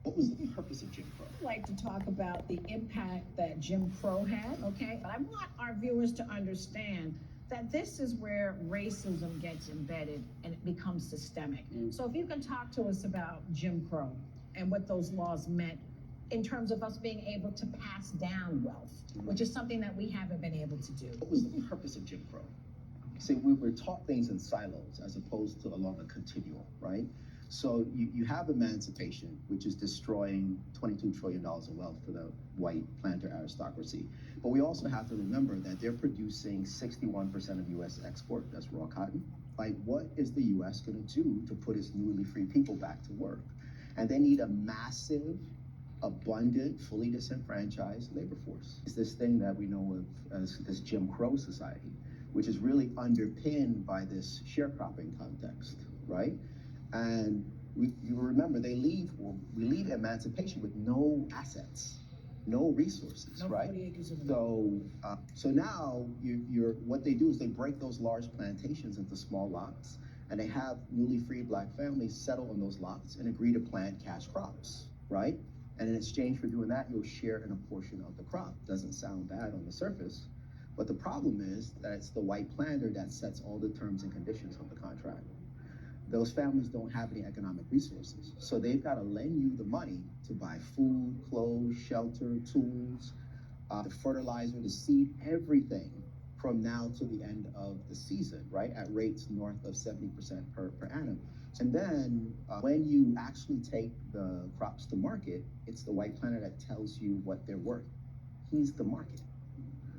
What was the purpose of Jim Crow? I'd like to talk about the impact that Jim Crow had, okay? But I want our viewers to understand that this is where racism gets embedded and it becomes systemic. So if you can talk to us about Jim Crow and what those laws meant in terms of us being able to pass down wealth, which is something that we haven't been able to do. What was the purpose of Jim Crow? See, we were taught things in silos as opposed to along a continuum, right? So you have emancipation, which is destroying $22 trillion of wealth for the white planter aristocracy. But we also have to remember that they're producing 61% of U.S. export, that's raw cotton. Like, what is the U.S. going to do to put its newly free people back to work? And they need a massive, abundant, fully disenfranchised labor force. It's this thing that we know of as this Jim Crow society, which is really underpinned by this sharecropping context, right? And you remember, we leave emancipation with no assets, no resources, right? So now what they do is they break those large plantations into small lots, and they have newly freed black families settle on those lots and agree to plant cash crops, right? And in exchange for doing that, you'll share in a portion of the crop. Doesn't sound bad on the surface, but the problem is that it's the white planter that sets all the terms and conditions of the contract. Those families don't have any economic resources. So they've got to lend you the money to buy food, clothes, shelter, tools, the fertilizer, the seed, everything from now to the end of the season, right? At rates north of 70% per annum. And then when you actually take the crops to market, it's the white planter that tells you what they're worth. He's the market.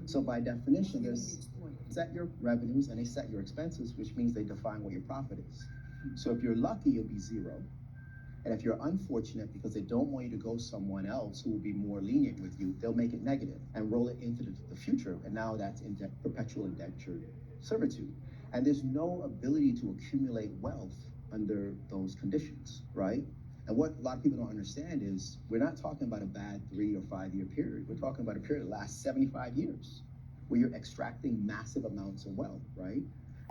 So by definition, they set your revenues and they set your expenses, which means they define what your profit is. So if you're lucky, you'll be zero. And if you're unfortunate because they don't want you to go someone else who will be more lenient with you, they'll make it negative and roll it into the future. And now that's perpetual indentured servitude. And there's no ability to accumulate wealth under those conditions, right? And what a lot of people don't understand is we're not talking about a bad 3 or 5 year period. We're talking about a period that lasts 75 years where you're extracting massive amounts of wealth, right?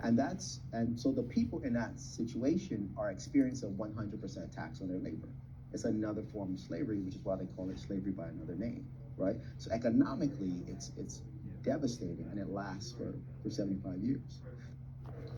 And so the people in that situation are experiencing a 100% tax on their labor. It's another form of slavery, which is why they call it slavery by another name, right? So economically, it's devastating, and it lasts for 75 years.